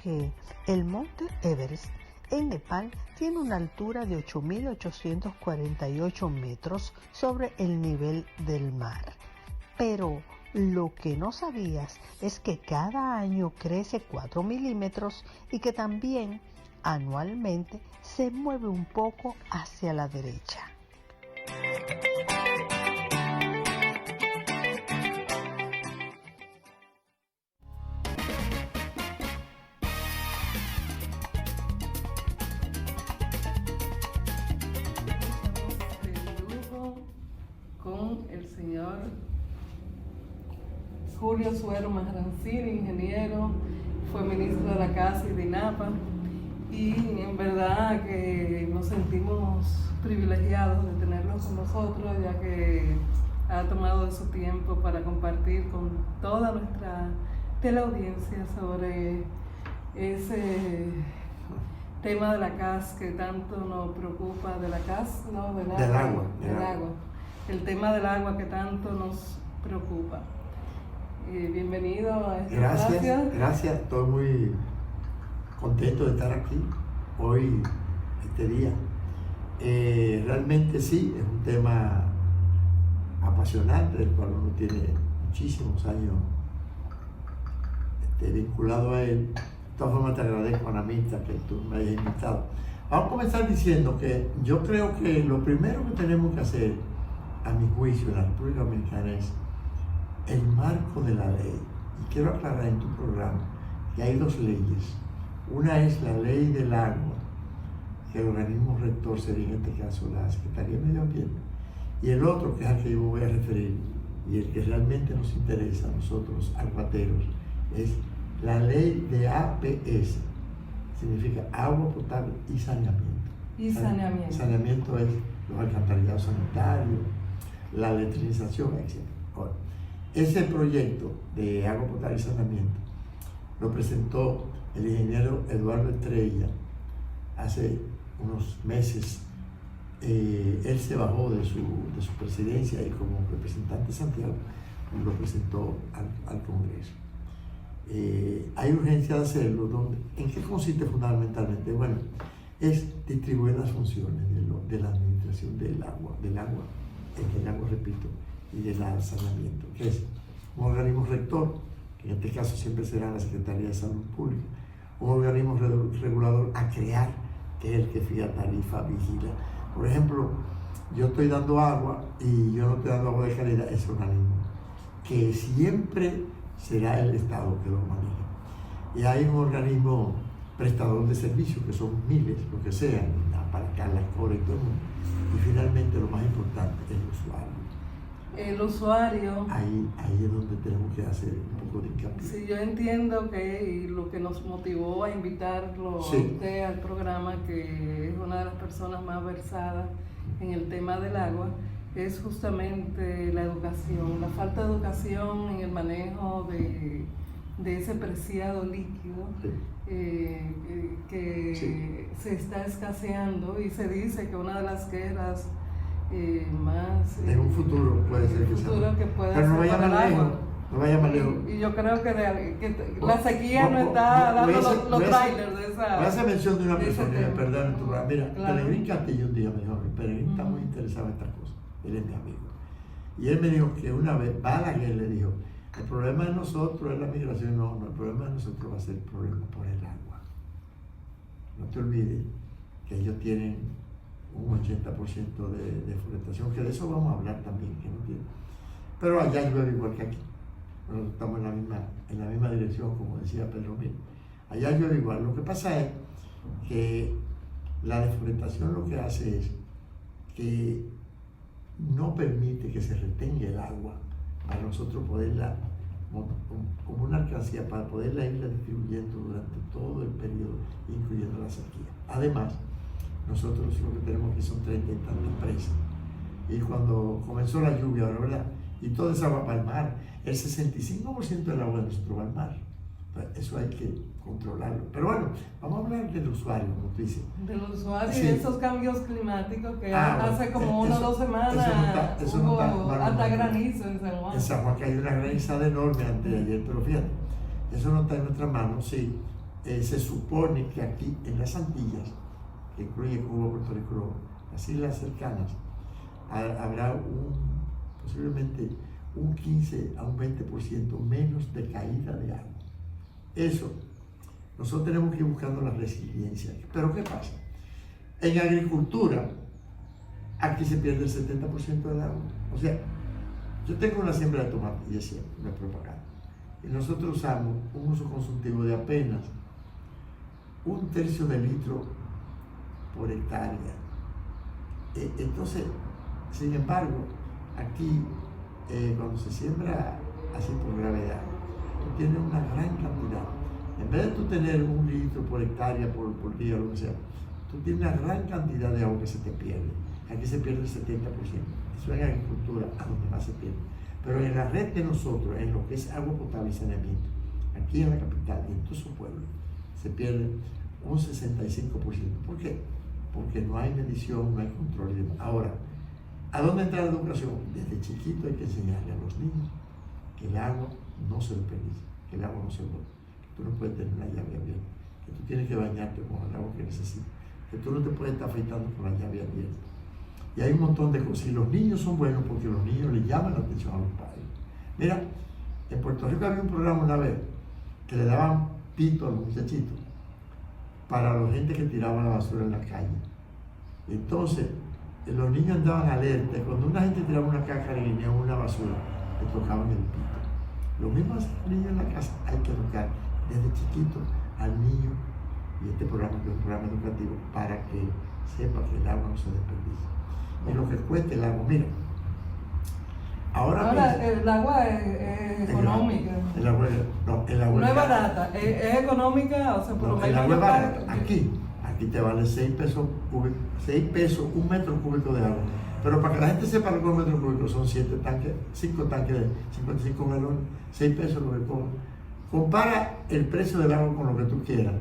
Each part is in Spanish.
que el monte Everest en Nepal tiene una altura de 8.848 metros sobre el nivel del mar. Pero lo que no sabías es que cada año crece 4 milímetros y que también anualmente se mueve un poco hacia la derecha. Con el señor Julio Suero Majrancini, ingeniero, fue ministro de la Casa y de INAPA, y en verdad que nos sentimos privilegiados de tenerlo con nosotros, ya que ha tomado de su tiempo para compartir con toda nuestra teleaudiencia sobre ese tema de la CAS que tanto nos preocupa, de la CAS, no, del agua. El tema del agua que tanto nos preocupa. Bienvenido a este espacio. Gracias, estoy muy contento de estar aquí hoy, este día. Realmente sí, es un tema apasionante, del cual uno tiene muchísimos años vinculado a él. De todas formas te agradezco, Anamita, que tú me hayas invitado. Vamos a comenzar diciendo que yo creo que lo primero que tenemos que hacer, a mi juicio, en la República Dominicana es el marco de la ley. Y quiero aclarar en tu programa que hay dos leyes. Una es la ley del agua, que el organismo rector sería en este caso la Secretaría de Medio Ambiente. Y el otro, que es al que yo me voy a referir, y el que realmente nos interesa a nosotros, aguateros, es la ley de APS. Significa agua potable y saneamiento. Saneamiento es los alcantarillados sanitarios, la letrinización, etc. Ahora, ese proyecto de agua potable y saneamiento lo presentó el ingeniero Eduardo Estrella hace unos meses. Él se bajó de su presidencia y como representante de Santiago lo presentó al Congreso. Hay urgencia de hacerlo. ¿En qué consiste fundamentalmente? Bueno, es distribuir las funciones de la administración del agua, repito, y del saneamiento, que es un organismo rector, que en este caso siempre será la Secretaría de Salud Pública, un organismo regulador a crear, que es el que fija tarifa, vigila. Por ejemplo, yo estoy dando agua y yo no estoy dando agua de calidad, ese organismo, que siempre será el Estado que lo maneja. Y hay un organismo prestador de servicios, que son miles, lo que sean, para las cobras y todo el mundo. Y finalmente lo más importante es el usuario. El usuario. Ahí es donde tenemos que hacer un poco de hincapié. Sí, yo entiendo que lo que nos motivó a invitarlo a usted al programa, que es una de las personas más versadas en el tema del agua, es justamente la educación, la falta de educación en el manejo de ese preciado líquido que se está escaseando, y se dice que una de las guerras más en un futuro puede ser que puede pero no vaya más lejos, no vaya más lejos. Y yo creo que la sequía no está dando los trailers de esa. Voy a hacer mención de una persona que me perdona en tu programa. Mira, Claro. Pelegrín Castillo un día me dijo: Pelegrín está muy interesado en estas cosas, él es mi amigo. Y él me dijo que una vez Balaguer le dijo: el problema de nosotros es la migración. No, el problema de nosotros va a ser el problema por el agua. No te olvides que ellos tienen un 80% de deforestación, que de eso vamos a hablar también, que no tiene. Pero allá llueve igual que aquí. Nosotros estamos en la misma dirección, como decía Pedro Mil. Allá llueve igual. Lo que pasa es que la deforestación lo que hace es que no permite que se retenga el agua para nosotros poderla, como una alcancía, para poderla irla distribuyendo durante todo el periodo, incluyendo la sequía. Además, nosotros lo que tenemos aquí son 30 y tantas presas. Y cuando comenzó la lluvia, ¿verdad? Y toda esa agua para el mar, el 65% del agua de nuestro va al mar. Eso hay que controlarlo. Pero bueno, vamos a hablar del usuario, como tú dices. Del usuario y Sí. esos cambios climáticos que hace como una o dos semanas eso no está hasta granizo en San Juan. En San Juan, que hay una granizada enorme antes de ayer, pero fíjate, eso no está en nuestras manos, sí. se supone que aquí en las Antillas, que incluye Cuba, Puerto Rico, las islas cercanas, habrá posiblemente un 15 a un 20% menos de caída de agua. Eso, nosotros tenemos que ir buscando la resiliencia. Pero ¿qué pasa? En agricultura, aquí se pierde el 70% del agua. O sea, yo tengo una siembra de tomate, y es cierto, no es propaganda. Y nosotros usamos un uso consultivo de apenas 1/3 de litro por hectárea. Entonces, sin embargo, aquí, cuando se siembra así por gravedad, tú tienes una gran cantidad. En vez de tú tener 1 litro por hectárea por día, lo que sea, tú tienes una gran cantidad de agua que se te pierde. Aquí se pierde el 70%. Eso es en agricultura, a donde más se pierde. Pero en la red de nosotros, en lo que es agua potable y saneamiento, aquí en la capital y en todos sus pueblos, se pierde un 65%. ¿Por qué? Porque no hay medición, no hay control y demás. Ahora, ¿a dónde entra la educación? Desde chiquito hay que enseñarle a los niños que el agua no se desperdicia, que el agua no se bota, que tú no puedes tener una llave abierta, que tú tienes que bañarte con el agua que necesitas, que tú no te puedes estar afeitando con la llave abierta. Y hay un montón de cosas. Y los niños son buenos porque los niños le llaman la atención a los padres. Mira, en Puerto Rico había un programa una vez que le daban pito a los muchachitos para la gente que tiraba la basura en la calle. Entonces, los niños andaban alerta. Cuando una gente tiraba una cacarina o una basura, le tocaban el pito. Lo mismo hace el niño en la casa. Hay que educar desde chiquito al niño, y este programa que es un programa educativo, para que sepa que el agua no se desperdicia. Y lo que cueste el agua, mira. Ahora el agua es económica. El agua no es barata, es económica, o sea, por lo menos. El agua es barata. Aquí te vale 6 pesos, 1 metro cúbico de agua. Pero para que la gente sepa lo que es 1 metro cúbico, son 5 tanques de 55 galones, 6 pesos lo que cobran. Compara el precio del agua con lo que tú quieras.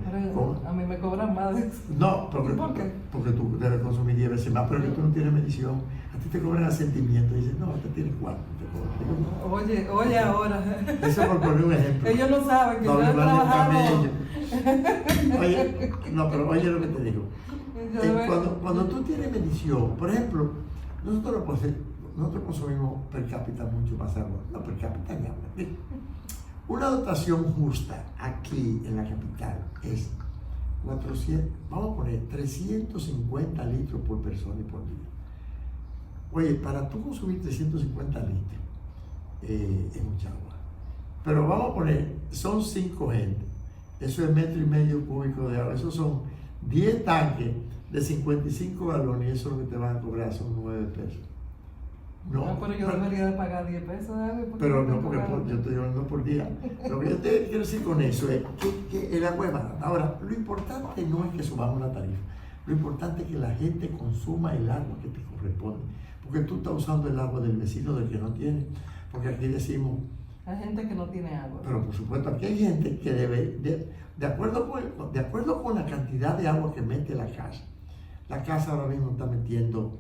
A mí me cobran más de eso. No, ¿Por qué? Porque tú debes consumir 10 veces más, pero que tú no tienes medición. A ti te cobran a sentimiento. Y dices, no, te tienes 4. Oye ahora. Eso por poner un ejemplo. Ellos no saben que yo he trabajado. Pero oye lo que te digo. Cuando tú tienes medición, por ejemplo, nosotros consumimos per cápita mucho más agua. No, per cápita ni agua. Mira, una dotación justa aquí en la capital es 350 litros por persona y por día. Oye, para tú consumir 350 litros es mucha agua. Pero vamos a poner, son 5 gentes. Eso es 1,5 metros cúbicos de agua. Eso son 10 tanques de 55 galones y eso es lo que te van a cobrar, son 9 pesos. No, pero yo debería de pagar 10 pesos de agua. Pero no, porque yo estoy hablando por día. Lo que yo te quiero decir con eso es que el agua es barata. Ahora, lo importante no es que subamos la tarifa. Lo importante es que la gente consuma el agua que te corresponde. Porque tú estás usando el agua del vecino, del que no tiene. Porque aquí decimos... Hay gente que no tiene agua. Pero por supuesto, aquí hay gente que debe... De acuerdo con la cantidad de agua que mete la casa ahora mismo está metiendo,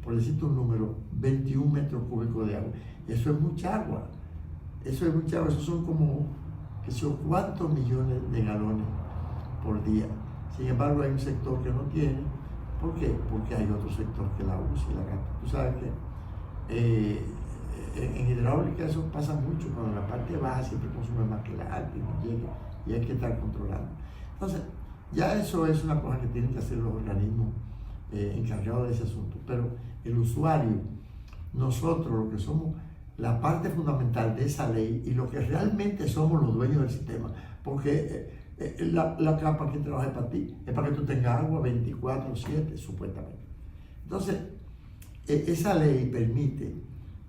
por decirte un número, 21 metros cúbicos de agua. Eso es mucha agua. Eso son como, qué sé yo, cuántos millones de galones por día. Sin embargo, hay un sector que no tiene. ¿Por qué? Porque hay otro sector que la usa y la gasta. Tú sabes que en hidráulica eso pasa mucho. Cuando la parte baja siempre consume más que la alta y no llega. Y hay que estar controlando. Entonces, ya eso es una cosa que tienen que hacer los organismos encargados de ese asunto. Pero el usuario, nosotros lo que somos, la parte fundamental de esa ley y lo que realmente somos los dueños del sistema, porque la capa que trabaja para ti es para que tú tengas agua 24/7 supuestamente. Entonces, esa ley permite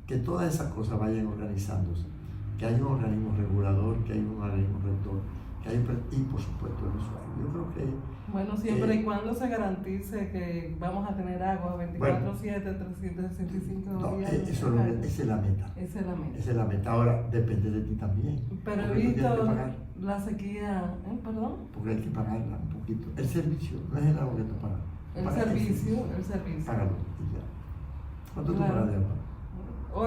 que todas esas cosas vayan organizándose, que haya un organismo regulador, que haya un organismo rector, y por supuesto el usuario. Yo creo que... Bueno, siempre y cuando se garantice que vamos a tener agua 24/7, 365 días. Esa es la meta. Esa es la meta. Esa es la meta. Ahora depende de ti también. Pero he visto la sequía, ¿perdón? Porque hay que pagarla un poquito. El servicio, no es el agua que tú pagas. El servicio. Págalo y ya. ¿Cuánto tú pagas de agua?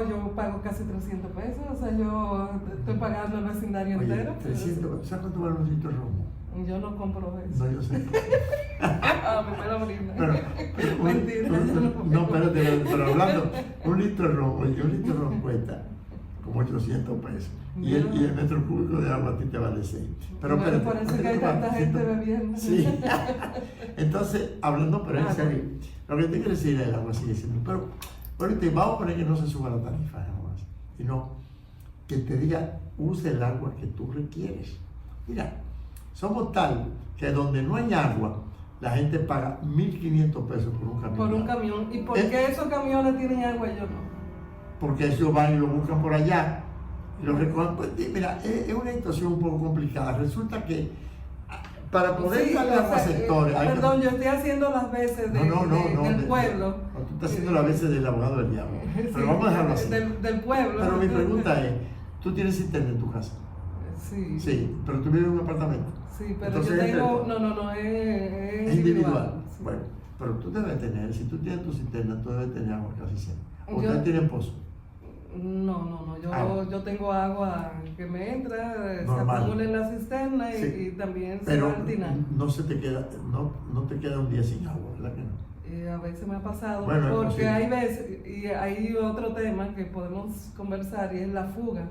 Yo pago casi 300 pesos, o sea, yo estoy pagando el vecindario entero. 300, ¿sabes cuánto vale un litro de romo? Yo no compro eso. No, yo sé. Me lo brinda. Mentira. No, espérate, pero hablando, un litro de ron cuesta como 800 pesos. Y el metro cúbico de agua a ti te vale 6. Pero bueno, espérate, parece que hay tanta gente bebiendo. Sí. Entonces, hablando, pero en serio, lo que te quiero decir es el agua sigue siendo. Pero ahorita vamos a poner que no se suba la tarifa jamás, sino que te diga, use el agua que tú requieres. Mira, somos tal que donde no hay agua, la gente paga 1.500 pesos por un camión. Por un camión. ¿Y por qué esos camiones tienen agua y yo no? Porque ellos van y lo buscan por allá y lo recogen. Pues, mira, es una situación un poco complicada. Resulta que para poder darle agua a sectores. Perdón, yo estoy haciendo las veces del pueblo. Tú estás haciendo las veces del abogado del diablo. Pero Sí, vamos a dejarlo así. Del pueblo. Pero mi pregunta es: ¿tú tienes cisterna en tu casa? Sí. Sí, pero tú vives en un apartamento. Sí, pero Entonces, yo tengo. No, es individual. Sí. Bueno, pero tú debes tener, si tú tienes tu cisterna, tú debes tener agua casi siempre. Yo- ¿Ustedes tienen pozo? No, Agua. yo tengo agua que me entra, se Normal. acumula en la cisterna Sí. y también se Pero va al tinar. no se te queda, no te queda un día sin agua, ¿verdad que no? A veces me ha pasado, Bueno, es porque posible. hay veces, y hay otro tema que podemos conversar y es la fuga,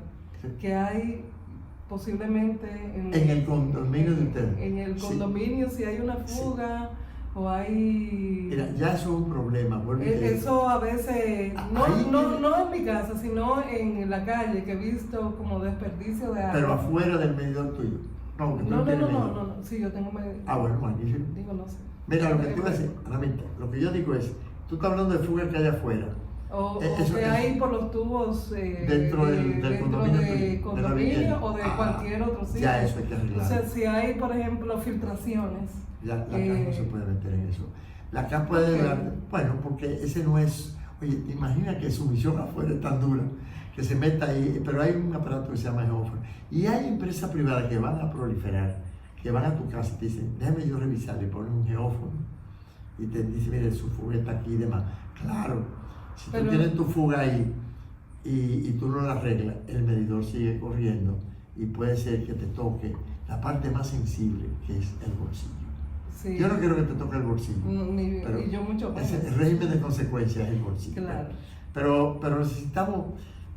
Sí. que hay posiblemente En el condominio de ustedes. En el Sí. condominio, si hay una fuga o hay... Mira, ya eso es un problema. vuelvo y te digo. Eso a veces, Ahí no en mi casa, sino en la calle, que he visto como desperdicio de agua. Pero afuera del medidor tuyo. No, porque tú no tienes medidor. No, sí, yo tengo Ah, bueno, magnífico. digo, no sé. Mira, lo que te iba a decir, Anamita, lo que yo digo es, tú estás hablando de fuga que hay afuera. O Eso- que eso- hay por los tubos Dentro del dentro condominio de tuyo, de la condominio vivienda. o de Ah, cualquier otro sitio. ya eso hay que arreglarlo. O sea, si hay, por ejemplo, filtraciones. La CAS no se puede meter en eso. La CAS puede Ok. dar, bueno, porque ese no es, oye, te imaginas que su misión afuera es tan dura que se meta ahí, pero hay un aparato que se llama geóforo. Y hay empresas privadas que van a proliferar, que van a tu casa y te dicen, déjame yo revisar, le ponen un geóforo y te dicen, mire, su fuga está aquí y demás. Claro, si tú Pero- tienes tu fuga ahí y tú no la arreglas, el medidor sigue corriendo y puede ser que te toque la parte más sensible, que es el bolsillo. Sí. Yo no quiero que te toque el bolsillo. Pero Y yo mucho menos. el régimen de consecuencias es el bolsillo. Claro. Pero necesitamos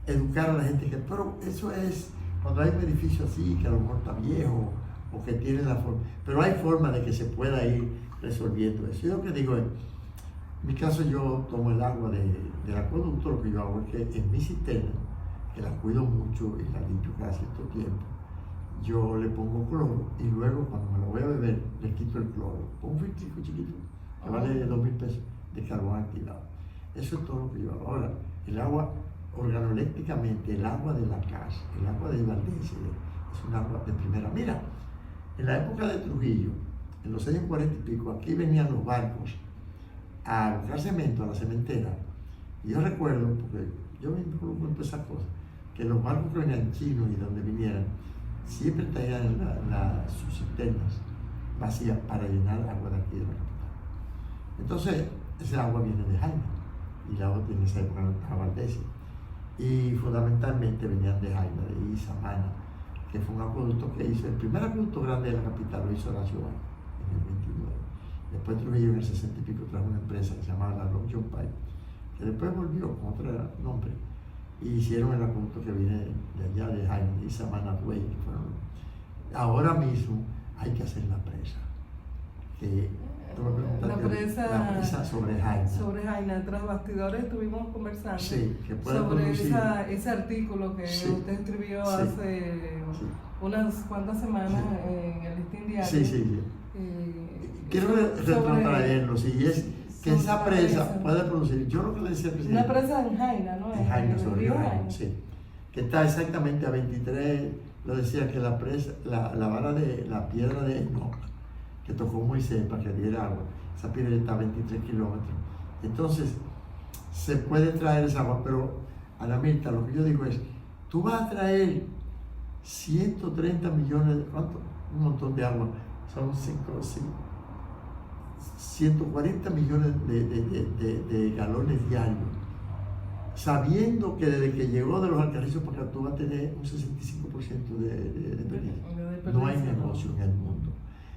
educar a la gente que, pero eso es cuando hay un edificio así, que a lo mejor está viejo o que tiene la forma, pero hay forma de que se pueda ir resolviendo eso. Yo lo que digo es, en mi caso yo tomo el agua del acueducto, lo que yo hago es que en mi cisterna, que la cuido mucho y la limpio cada cierto tiempo, yo le pongo cloro y luego cuando me lo voy a beber le quito el cloro. Pongo un filtrico chiquito que vale 2.000 pesos de carbón activado. Eso es todo lo que yo hago. Ahora, el agua organoléctricamente, el agua de la casa, el agua de Valdense, es un agua de primera. Mira, en la época de Trujillo, en los años 40 y pico, aquí venían los barcos a buscar cemento a la cementera. Y yo recuerdo, porque yo me involucro en todas esas cosas, que los barcos que venían chinos y donde vinieran, siempre traían sus cisternas vacías para llenar agua de aquí de la capital. Entonces, ese agua viene de Jaina y la otra en esa época no estaba Valdés. Y fundamentalmente venían de Jaina, de Isamana, que fue un acueducto que hizo, el primer acueducto grande de la capital lo hizo Horacio Valle en el 29. Después Trujillo en el 60 y pico trajo una empresa que se llamaba la Long John Pipe, que después volvió con otro nombre y hicieron el acueducto que viene de allá de Jaina, de Isamana, Duey, que fueron. Ahora mismo hay que hacer la presa. Que, La presa sobre Jaina. Sobre Jaina, tras bastidores estuvimos conversando Sí, que puede sobre producir. ese artículo que Sí. usted escribió Sí. hace Sí. unas cuantas semanas Sí. en el Listín Diario. Sí, sí, sí. Quiero retrotraerlo, sí, y es que sobre esa la presa puede producir, yo lo que le decía al presidente, Una presa en Jaina, ¿no? en Jaina, el sobre río Jaina, sí, que está exactamente a 23, lo decía que la presa, la vara de la piedra de Enoch, que tocó Moisés para que diera agua, esa piedra está a 23 kilómetros, entonces se puede traer esa agua, pero Ana Mirta, lo que yo digo es, tú vas a traer 130 millones, ¿cuánto? Un montón de agua, son 140 millones de galones diarios, sabiendo que desde que llegó de los Alcarrizos para acá tú vas a tener un 65% de pérdida. No hay negocio en el mundo.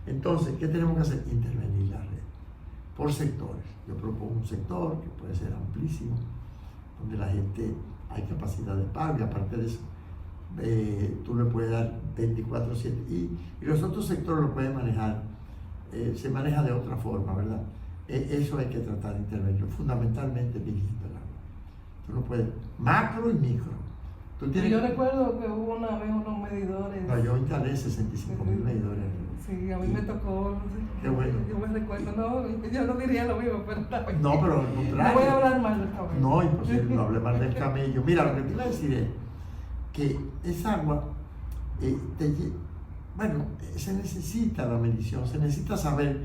Entonces, ¿qué tenemos que hacer? Intervenir la red por sectores. Yo propongo un sector que puede ser amplísimo, donde la gente hay capacidad de pago y aparte de eso, tú le puedes dar 24/7 y los otros sectores lo pueden manejar, se maneja de otra forma, ¿verdad? Eso hay que tratar de intervenir, fundamentalmente dirigiendo el agua. Tú no puedes, macro y micro. Yo recuerdo que hubo una vez unos medidores. No, yo instalé 65.000 medidores. Sí, a mí me tocó. Qué bueno. Yo me recuerdo, no, yo no diría lo mismo, pero no, pero al contrario. No voy a hablar mal del camello. No, imposible, no hable mal del camello. Mira, lo que te iba a decir es que esa agua, se necesita la medición, se necesita saber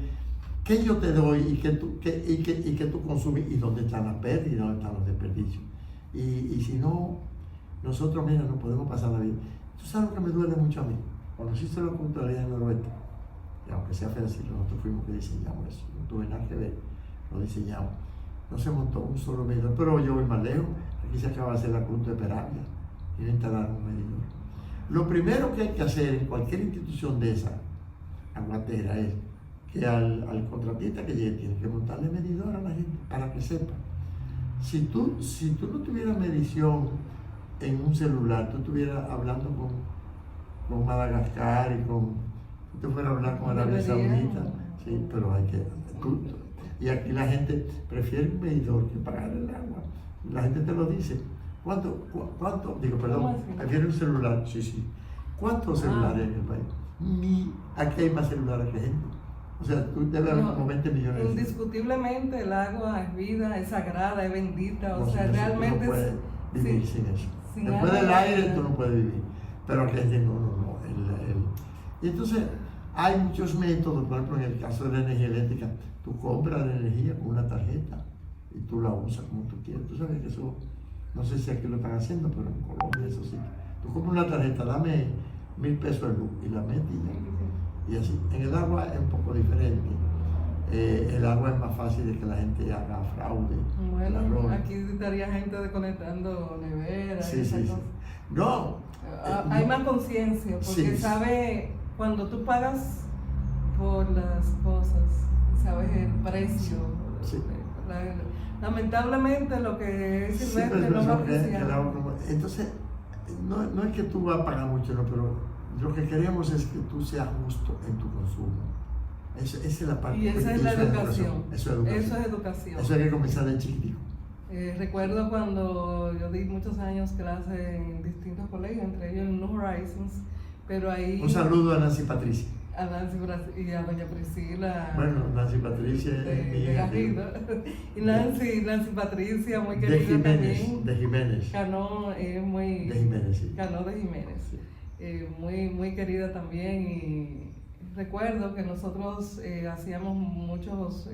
qué yo te doy y qué tú consumes y dónde están las pérdidas y dónde están los desperdicios. Y si no, nosotros, mira, no podemos pasar la vida. ¿Tú sabes lo que me duele mucho a mí? Cuando se hizo la puntualidad en Noroeste, y aunque sea feo decirlo, nosotros fuimos que diseñamos eso, no tuve nada que ver, lo diseñamos. No se montó un solo medidor, pero yo voy más lejos. Aquí se acaba de hacer la punta de Peravia y instalar un medidor. Lo primero que hay que hacer en cualquier institución de esa aguatera es que al contratista que llegue tiene que montarle medidor a la gente para que sepa. Si tú no tuvieras medición en un celular, tú estuvieras hablando con Madagascar y tú fueras a hablar con Arabia Saudita, sí, pero hay que... y aquí la gente prefiere un medidor que pagar el agua. La gente te lo dice. ¿Cuánto? Digo, perdón, prefiere un celular. Sí. ¿Cuántos celulares en el país? Aquí hay más celulares que gente. O sea, tú debes haber como 20 millones. Indiscutiblemente el agua es vida, es sagrada, es bendita. O sea, si realmente... Tú no puedes vivir sin eso. Sin Después del aire tú no vida. puedes vivir. Pero aquí gente no. Y entonces hay muchos métodos, por ejemplo, en el caso de la energía eléctrica, tú compras la energía con una tarjeta y tú la usas como tú quieres. Tú sabes que eso, no sé si aquí lo están haciendo, pero en Colombia eso sí. Tú compras una tarjeta, dame 1.000 pesos de luz y la metes y así. En el agua es un poco diferente. El agua es más fácil de que la gente haga fraude. Bueno, aquí estaría gente desconectando neveras y esas cosas. No. Hay más conciencia, porque sabe, cuando tú pagas por las cosas, sabes el precio. Sí. Lamentablemente lo que es silvestre no lo apreciamos. Entonces, no es que tú vas a pagar mucho, no, pero lo que queremos es que tú seas justo en tu consumo. Esa es la parte. Y esa es la educación. Eso es educación. Eso hay que comenzar de chiquitico. Recuerdo cuando yo di muchos años clases en distintos colegios, entre ellos en New Horizons, pero ahí... Un saludo a Nancy Patricia. A Nancy y a doña Priscila. Bueno, Nancy Patricia de Garrido. Y Nancy Patricia, muy querida también. De Jiménez. Cano es muy... De Jiménez, sí. Cano de Jiménez. Sí. Muy querida también. Y recuerdo que nosotros hacíamos muchas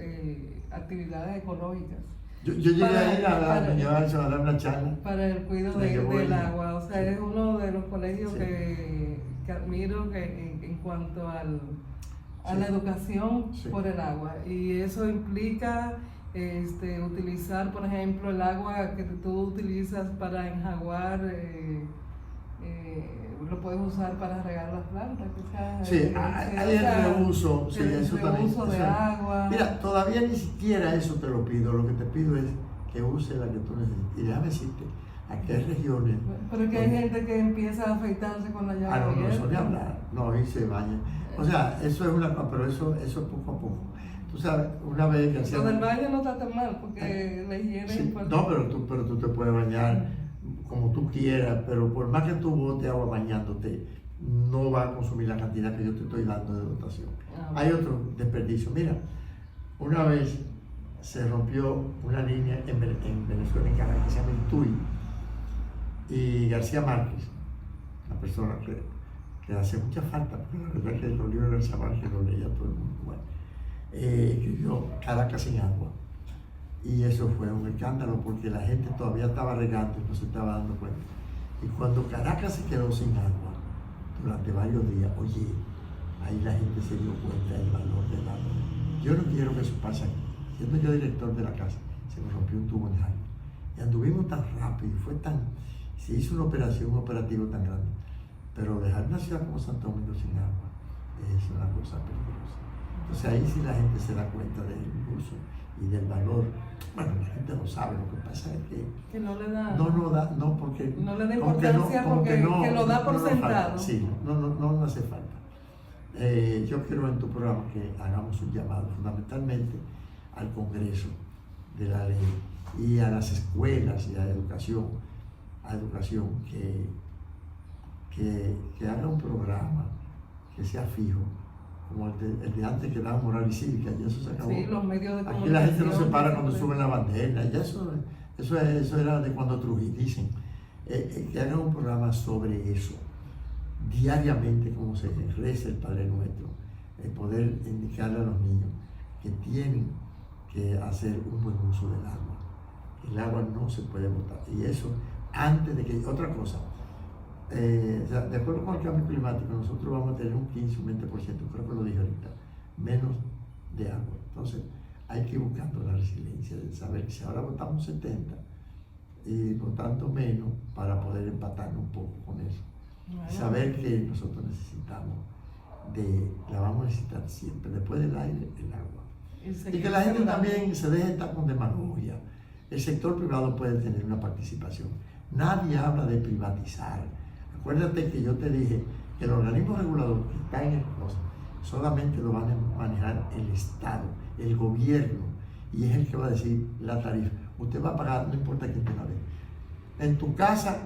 actividades ecológicas. Yo llegué a ir a dar una charla. Para el cuidado del agua. O sea, es uno de los colegios que admiro en cuanto a la educación por el agua. Y eso implica utilizar, por ejemplo, el agua que tú utilizas para enjaguar, lo puedes usar para regar las plantas. Sí, hay el reuso. Sí, eso también. De agua. Mira, todavía ni siquiera eso te lo pido. Lo que te pido es que use la que tú necesites. Y déjame decirte, aquí hay regiones. Pero es que hay gente que empieza a afeitarse con la llave. No, eso ni hablar. No, y se baña. O sea, eso es una cosa, pero eso es poco a poco. Tú sabes, una vez que hacíamos... Lo del baño no está tan mal, porque la higiene es importante. No, pero tú te puedes bañar como tú quieras, pero por más que tú botes agua bañándote, no va a consumir la cantidad que yo te estoy dando de dotación. Hay otro desperdicio. Mira, una vez se rompió una línea en Venezuela, en Caracas, que se llama Intuy, y García Márquez, la persona que hace mucha falta, porque la verdad es que los libros de García Márquez los leía todo el mundo, bueno, escribió Caracas sin agua. Y eso fue un escándalo porque la gente todavía estaba regando y no se estaba dando cuenta. Y cuando Caracas se quedó sin agua durante varios días, oye, ahí la gente se dio cuenta del valor del agua. Yo no quiero que eso pase aquí. Siendo yo director de la casa, se me rompió un tubo en Jaime. Y anduvimos tan rápido, se hizo un operativo tan grande. Pero dejar una ciudad como Santo Domingo sin agua es una cosa peligrosa. Entonces ahí sí la gente se da cuenta del uso y del valor. Bueno, la gente lo sabe, lo que pasa es que no le da, no porque no le da importancia porque que lo da por sentado. Sí, no hace falta. Yo quiero en tu programa que hagamos un llamado fundamentalmente al Congreso de la Ley y a las escuelas y a educación que haga un programa que sea fijo, como el de antes que daba moral y cívica, y eso se acabó. Sí, los medios de comunicación. Aquí la gente no se para cuando suben la bandera, y eso era de cuando Trujillo, dicen. Que hagan un programa sobre eso, diariamente, como se reza el Padre Nuestro, poder indicarle a los niños que tienen que hacer un buen uso del agua. El agua no se puede botar, y eso antes de que, otra cosa, de acuerdo con el cambio climático, nosotros vamos a tener un 15, un 20%, creo que lo dije ahorita, menos de agua. Entonces, hay que ir buscando la resiliencia de saber que si ahora votamos 70 y votando menos para poder empatar un poco con eso. Bueno. Saber que nosotros necesitamos, la vamos a necesitar siempre, después del aire, el agua. Y que la gente también se deje estar con demagogia. El sector privado puede tener una participación. Nadie habla de privatizar. Acuérdate que yo te dije que el organismo regulador que está en el COS solamente lo van a manejar el Estado, el gobierno, y es el que va a decir la tarifa. Usted va a pagar, no importa quién te la dé. En tu casa,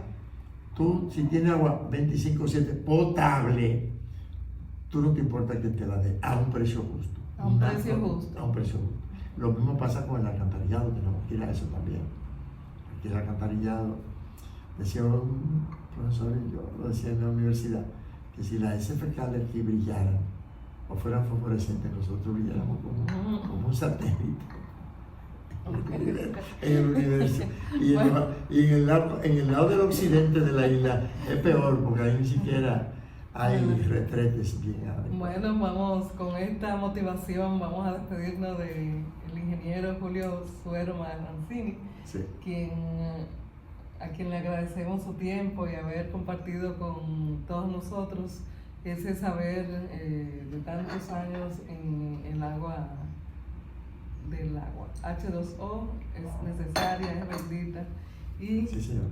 tú si tienes agua 25/7 potable, tú no te importa quién te la dé, a un precio justo. A un precio justo. A un precio justo. Lo mismo pasa con el alcantarillado, tenemos que ir a eso también. Aquí el alcantarillado, decía un profesor, y yo lo decía en la universidad, que si las heces fecales aquí brillaran o fueran fosforescentes, nosotros brilláramos como un satélite en el universo. Y, bueno, y en el lado del occidente de la isla es peor, porque ahí ni siquiera hay retretes bien adecuados. Bueno, vamos con esta motivación, vamos a despedirnos del ingeniero Julio Suero Mancini, sí, a quien le agradecemos su tiempo y haber compartido con todos nosotros ese saber de tantos años en el agua del agua. H2O es necesaria, es bendita y sí, señor.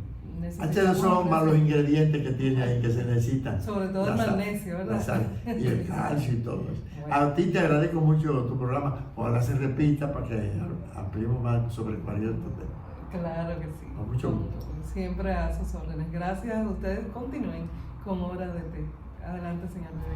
H2O más los ingredientes que tiene ahí que se necesitan. Sobre todo el magnesio, ¿verdad? La sal y el calcio y todo eso. Bueno. A ti te agradezco mucho tu programa. Ojalá se repita para que ampliemos más sobre cualquier otro tema. Claro que sí. Con mucho gusto. Siempre a sus órdenes. Gracias a ustedes. Continúen con Hora de Té. Adelante, señor Bebé.